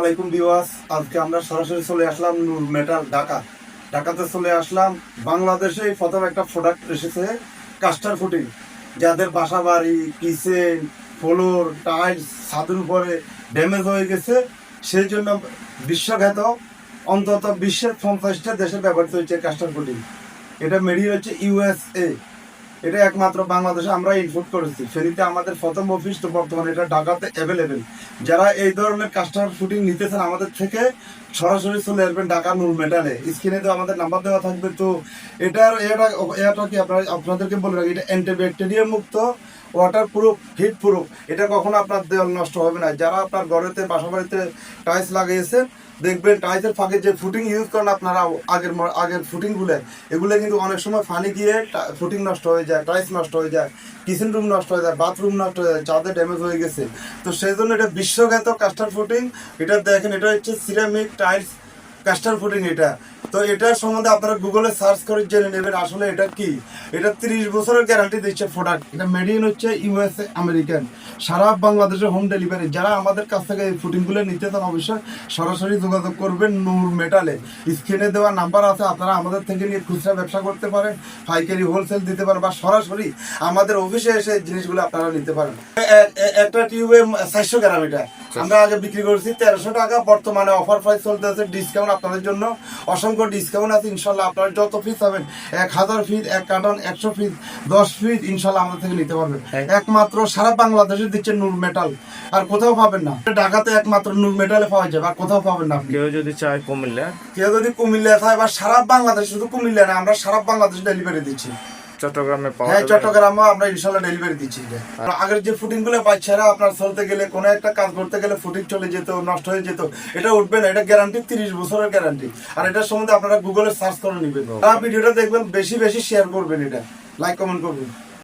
আলাইকুম ভিউয়ার্স, আজকে আমরা সরাসরি চলে আসলাম নূর মেটাল ঢাকাতে চলে আসলাম। বাংলাদেশে প্রথম একটা প্রোডাক্ট এসেছে কাস্টার ফুটিং, যাদের বাসা বাড়ি কিচেন ফ্লোর টাইলস ছাদের উপরে ড্যামেজ হয়ে গেছে, সেই জন্য বিশ্বখ্যাত অন্তত বিশ্বের 50টা দেশে ব্যবহৃত হচ্ছে কাস্টার ফুটিং। এটা মেরিয়ে হচ্ছে USA। এটা একমাত্র বাংলাদেশে আমরা ইনপুট করেছি। ফেনীতে আমাদের প্রথম অফিস, তো বর্তমানে এটা ঢাকাতে অ্যাভেলেবেল। যারা এই ধরনের কাস্টমার ফুটিং নিতে চান আমাদের থেকে সরাসরি চলে আসবেন ঢাকা নূর মেটালে। স্ক্রিনে তো আমাদের নাম্বার দেওয়া থাকবে। তো এটা কি আপনাদেরকে বলে রাখি, এটা অ্যান্টিব্যাকটেরিয়া মুক্ত, ওয়াটার প্রুফ, হিট প্রুফ। এটা কখনো আপনার দেওয়াল নষ্ট হবে না। যারা আপনার ঘরেতে বাসা বাড়িতে টাইলস লাগিয়েছেন, দেখবেন টাইলসের ফাঁকে যে ফুটিং ইউজ করেন আপনারা আগের ফুটিংগুলো, এগুলো কিন্তু অনেক সময় ফানি গিয়ে ফুটিং নষ্ট হয়ে যায়, টাইলস নষ্ট হয়ে যায়, কিচেন রুম নষ্ট হয়ে যায়, বাথরুম নষ্ট হয়ে যায়, যাদের ড্যামেজ হয়ে গেছে। তো সেই জন্য এটা বিশ্বখ্যাত কাস্টার ফুটিং। এটা দেখেন, এটা হচ্ছে সিরামিক টাইলস কাস্টার ফুটিং। এটা তো এটার সম্বন্ধে আপনারা গুগলে সার্চ করে জেনে নেবেন আসলে এটা কি। এটা 30 বছরের গ্যারান্টি দিচ্ছে প্রোডাক্ট। এটা মেড ইন হচ্ছে USA আমেরিকান। সারা বাংলাদেশে হোম ডেলিভারি। যারা আমাদের কাছ থেকে এই ফুটিংগুলো নিতে চান অবশ্যই সরাসরি যোগাযোগ করবেন নূর মেটালে। স্ক্রিনে দেওয়া নাম্বার আছে, আপনারা আমাদের থেকে নিয়ে খুচরা ব্যবসা করতে পারেন, পাইকারি হোলসেল দিতে পারেন, বা সরাসরি আমাদের অফিসে এসে জিনিসগুলো আপনারা নিতে পারেন। একটা টিউবে 400 গ্রাম এটা আমরা আগে বিক্রি করেছি 1300 টাকা। বর্তমানে অফার প্রাইস চলতে আছে, ডিসকাউন্ট আপনাদের জন্য অসংখ্য ডিসকাউন্ট আছে। ইনশাল্লাহ আপনারা যত পিস হবেন, 1000 পিস, 1 কার্টন, 100 পিস, 10 পিস, ইনশাল্লাহ আমাদের থেকে নিতে পারবেন। একমাত্র সারা বাংলাদেশে দিচ্ছে নূর মেটাল, আর কোথাও পাবেন না। ঢাকাতে একমাত্র নূর মেটালে পাওয়া যাবে, আর কোথাও পাবেন না। কেউ যদি চায় কুমিল্লা, কেউ যদি কুমিল্লা চায়, বা সারা বাংলাদেশ, শুধু কুমিল্লা না, আমরা সারা বাংলাদেশ ডেলিভারি দিচ্ছি। চট্টগ্রামে পাওয়া হ্যাঁ, যাবে। চট্টগ্রামে আমরা ইনশাল্লাহ ডেলিভারি দিচ্ছি। আগের যে ফুটিং গুলো বাচ্চারা আপনার চলতে গেলে, কোনো একটা কাজ করতে গেলে ফুটিং চলে যেত, নষ্ট হয়ে যেত, এটা উঠবে না। এটা গ্যারান্টি 30 বছরের গ্যারান্টি। আর এটার সম্বন্ধে আপনারা গুগলে সার্চ করে নেবেন। ভিডিওটা দেখবেন, বেশি বেশি শেয়ার করবেন, এটা লাইক কমেন্ট করবেন।